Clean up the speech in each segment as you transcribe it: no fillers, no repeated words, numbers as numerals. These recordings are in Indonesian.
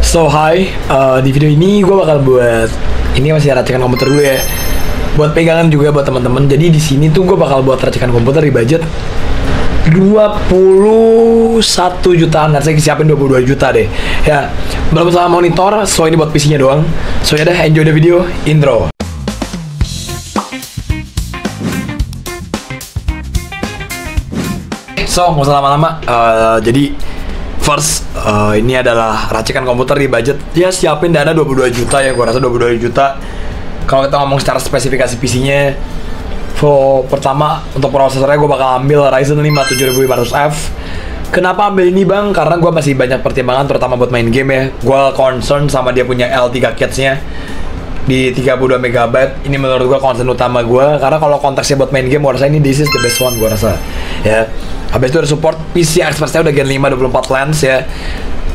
So hi, di video ini gue bakal buat ini masih racikan komputer gue ya, buat pegangan juga buat teman-teman. Jadi di sini tuh gue bakal buat racikan komputer di budget 21 jutaan. Nah, saya siapin 22 juta deh. Ya, belum sama monitor, so ini buat PC-nya doang. So ya deh, enjoy the video, intro. So, nggak usah lama-lama. Jadi first, ini adalah racikan komputer di budget. Ya, siapin dana 22 juta ya, gua rasa 22 juta. Kalau kita ngomong secara spesifikasi PC-nya, pertama untuk prosesornya gue bakal ambil Ryzen 5 7500F. Kenapa ambil ini bang? Karena gue masih banyak pertimbangan, terutama buat main game ya. Gue concern sama dia punya L3 kids-nya di 32 MB. Ini menurut gue concern utama gue, karena kalau konteksnya buat main game, gue rasa ini this is the best one gue rasa ya. Habis itu ada support PCI Express-nya udah Gen 5 24 lens ya,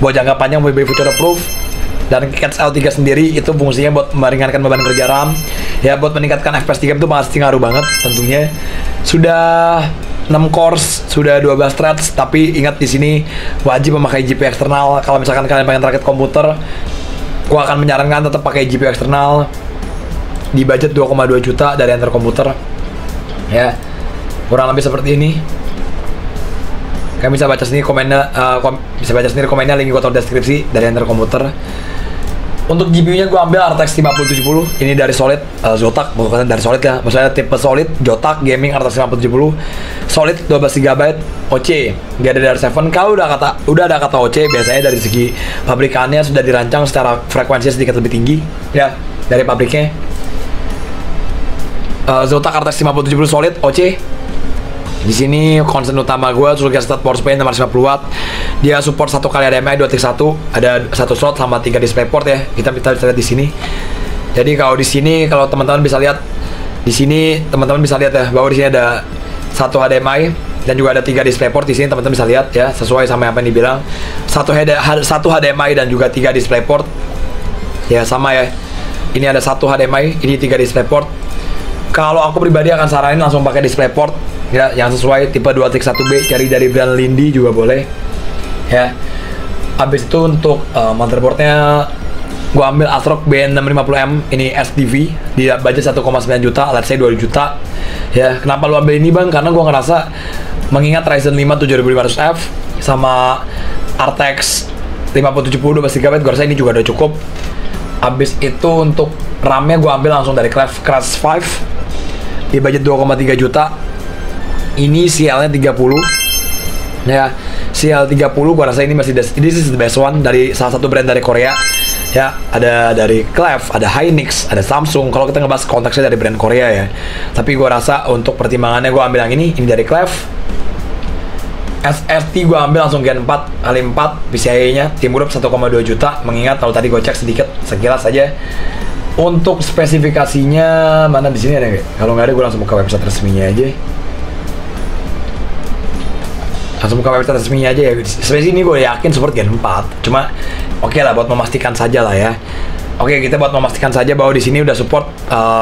buat jangka panjang, lebih future proof. Dan Cats L3 sendiri itu fungsinya buat meringankan beban kerja RAM ya, buat meningkatkan FPS 3 itu pasti ngaruh banget tentunya. Sudah 6 cores, sudah 12 threads, tapi ingat di sini wajib memakai GPU eksternal. Kalau misalkan kalian pengen rakit komputer, gua akan menyarankan tetap pakai GPU eksternal di budget 2,2 juta dari Enter Komputer ya, kurang lebih seperti ini. Kalian bisa baca sendiri komennya, link gua taruh di deskripsi dari Enter Komputer. Untuk GPU-nya gue ambil RTX 5070, ini dari Solid, Zotac, bukan dari Solid ya, maksudnya tipe Solid, Zotac Gaming RTX 5070, Solid 12 GB, OC, dia ada dari 7. Kalau udah ada kata OC, biasanya dari segi pabrikannya sudah dirancang secara frekuensi sedikit lebih tinggi, ya, dari pabriknya. Zotac RTX 5070 Solid, OC. Di sini concern utama gue Sulka Stat Power Supply 650 watt. Dia support 1 kali HDMI 2.1, ada 1 slot sama 3 DisplayPort ya. Kita bisa lihat di sini. Jadi kalau di sini, kalau teman-teman bisa lihat di sini, teman-teman bisa lihat ya bahwa di sini ada 1 HDMI dan juga ada 3 DisplayPort di sini, teman-teman bisa lihat ya, sesuai sama apa yang dibilang. 1 HDMI dan juga 3 DisplayPort. Ya sama ya. Ini ada 1 HDMI, ini 3 DisplayPort. Kalau aku pribadi akan saranin langsung pakai DisplayPort ya, yang sesuai tipe 2.1B, cari dari brand Lindy juga boleh ya. Habis itu untuk motherboardnya gua ambil ASRock BN650M, ini SDV di budget 1,9 juta, let's say 2 juta ya. Kenapa lu ambil ini bang? Karena gua ngerasa mengingat Ryzen 5 7500F sama RTX 5070 12 GB, gua rasa ini juga udah cukup. Habis itu untuk RAM-nya gua ambil langsung dari Crash 5 di budget 2,3 juta. Ini CL-nya 30 ya, CL30 gua rasa ini masih this is the best one dari salah satu brand dari Korea ya. Ada dari Clef, ada Hynix, ada Samsung. Kalau kita ngebahas konteksnya dari brand Korea ya, tapi gua rasa untuk pertimbangannya gua ambil yang ini dari Clef. SSD gua ambil langsung Gen 4x4 PCIe-nya Team Group 1,2 juta. Mengingat kalau tadi gua cek sedikit sekilas aja, untuk spesifikasinya mana di sini ada nggak? Kalau nggak ada gua langsung buka website resminya aja. Langsung buka website resminya aja ya. Sebenarnya ini gue yakin support Gen 4. Cuma oke lah, buat memastikan saja lah ya. Oke, kita buat memastikan saja bahwa di sini udah support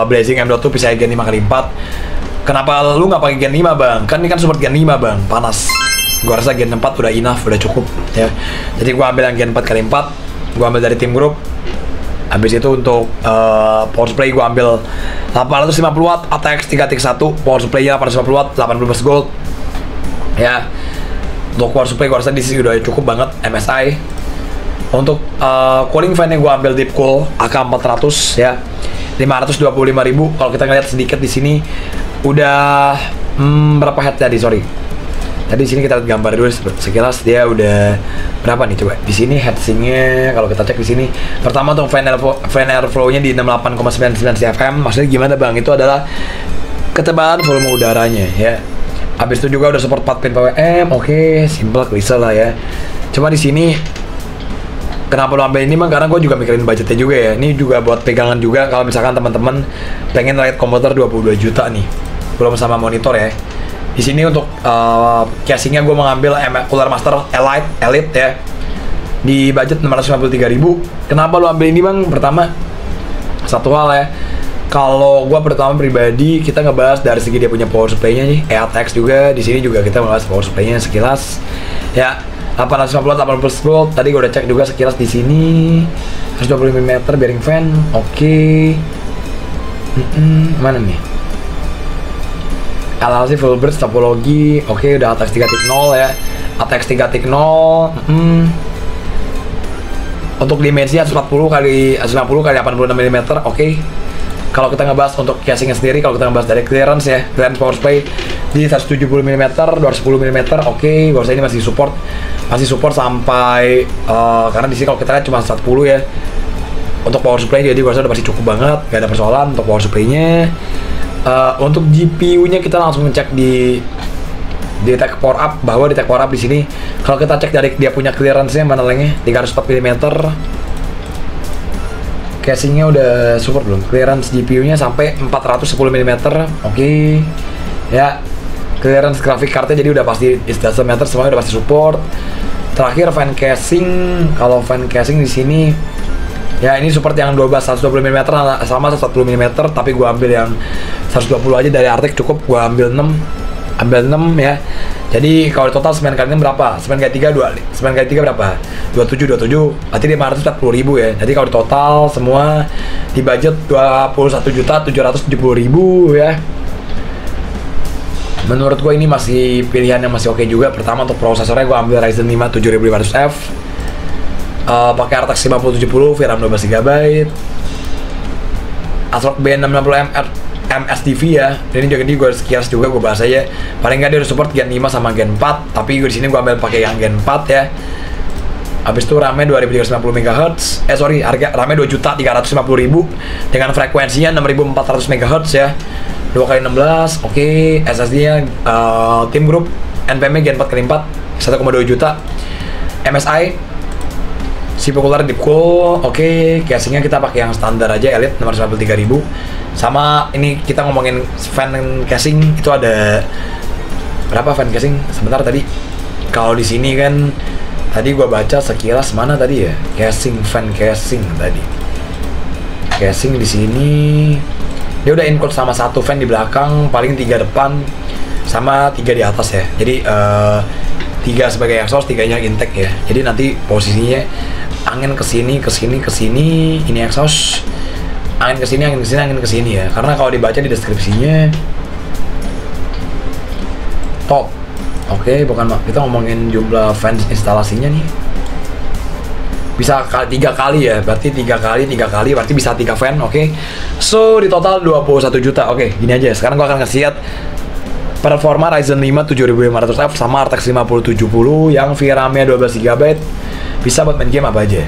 Blazing M.2 PCIe Gen 5x4. Kenapa lu nggak pakai Gen 5 bang? Kan ini kan support Gen 5 bang, panas. Gue rasa Gen 4 udah enough, udah cukup ya. Jadi gue ambil yang Gen 4x4, gue ambil dari Team Group. Habis itu untuk power supply gue ambil 850 watt ATX 3.1, power supply-nya 850 watt, 80 gold ya. Untuk power supply gue rasa di sini udah cukup banget, MSI. Untuk cooling fan yang gue ambil Deepcool AK400 ya, 525.000. Kalau kita ngeliat sedikit di sini udah berapa head tadi, sorry. Tadi di sini kita lihat gambar dulu sekilas, dia udah berapa nih coba. Di sini heatsinknya kalau kita cek di sini, pertama untuk fan airflow-nya di 68,99 CFM. Maksudnya gimana bang? Itu adalah ketebalan volume udaranya ya. Habis itu juga udah support 4 pin PWM, oke, simple, klise lah ya. Cuma di sini kenapa lo ambil ini bang? Karena gue juga mikirin budgetnya juga ya. Ini juga buat pegangan juga kalau misalkan teman-teman pengen rakit komputer 22 juta nih, belum sama monitor ya. Di sini untuk casingnya gue mengambil Cooler Master Elite ya, di budget 653.000. Kenapa lo ambil ini bang? Pertama, satu hal ya, kalau gue pertama pribadi kita ngebahas dari segi dia punya power supply-nya nih, EATX juga. Di sini juga kita membahas power supply-nya sekilas ya. 850 volt. Tadi gue udah cek juga sekilas di sini. 120 mm bearing fan. Oke. Mana nih? LLC full bridge topologi. Oke, udah ATX 3.0 ya. ATX 3.0. Untuk dimensi 140 kali 90 kali 86 mm. Oke. Kalau kita ngebahas untuk casingnya sendiri, kalau kita ngebahas dari clearance ya, clearance power supply di 170 mm, 210 mm. Oke, bahwasanya ini masih support sampai karena di sini kalau kita lihat cuma 110 ya untuk power supply, jadi gua rasa udah pasti cukup banget, gak ada persoalan untuk power supply-nya. Untuk GPU-nya kita langsung ngecek di tech power up, bahwa di tech power up di sini kalau kita cek dari dia punya clearance-nya mana lengnya 304 mm. Casingnya udah support belum? Clearance GPU-nya sampai 410 mm. Oke. Ya, clearance grafik card-nya jadi udah pasti it doesn't matter, semuanya udah pasti support. Terakhir fan casing, kalau fan casing di sini ya ini support yang 120 mm sama 140 mm, tapi gua ambil yang 120 aja dari Arctic cukup, gua ambil 6 ya. Jadi kalau total semen kali ini berapa? Semen kali 3 semen kali 3 berapa? 27 berarti 540.000 ya. Jadi kalau total semua di budget 21.770.000 ya. Menurut gue ini masih pilihan yang masih oke juga. Pertama untuk prosesornya gue ambil Ryzen 5 7500F, pakai RTX 5070, VRAM 12GB, ASRock B660 MSDV ya. Dan ini juga gue sekilas juga gue bahas aja. Paling nggak dia udah support Gen 5 sama Gen 4, tapi gue di sini gue ambil pakai yang Gen 4 ya. Habis itu RAM-nya 2350 MHz. Harga RAM-nya 2.350.000 dengan frekuensinya 6.400 MHz ya. 2x16. Oke, SSD-nya Team Group NVMe Gen 4 x 4 1,2 juta. MSI Cipocular Deep Cool. Oke, casingnya kita pakai yang standar aja Elite 653.000. Sama ini kita ngomongin fan casing itu ada berapa fan casing? Sebentar tadi. Kalau di sini kan tadi gua baca sekilas mana tadi ya? Fan casing tadi. Casing di sini dia udah include sama satu fan di belakang, paling 3 depan sama 3 di atas ya. Jadi 3 sebagai exhaust, 3-nya intake ya. Jadi nanti posisinya angin kesini, ini exhaust, angin kesini ya. Karena kalau dibaca di deskripsinya top. Oke, bukan kita ngomongin jumlah fans instalasinya nih. Bisa 3 kali ya, berarti 3 kali berarti bisa 3 fan. Oke. So di total 21 juta. Oke, gini aja. Sekarang gua akan ngasih lihat performa Ryzen 5 7500F sama RTX 5070 yang VRAM-nya 12GB. Bisa buat main game apa aja.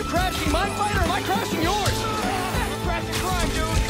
Crashing my fight or am I crashing yours? We're crashing crime, dude!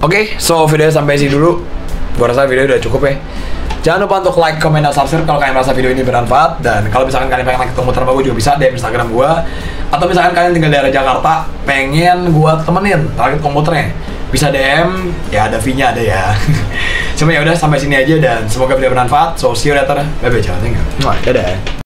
Oke, so videonya sampai sini dulu. Gua rasa video udah cukup ya. Jangan lupa untuk like, comment, dan subscribe kalau kalian merasa video ini bermanfaat. Dan kalau misalkan kalian pengen like komuter bagus juga bisa DM Instagram gua. Atau misalkan kalian tinggal di daerah Jakarta, pengen gua temenin target komuternya, bisa DM, ya ada fee-nya ada ya. Cuma ya udah sampai sini aja dan semoga video bermanfaat. So see you later. Bye bye, ciao, dadah.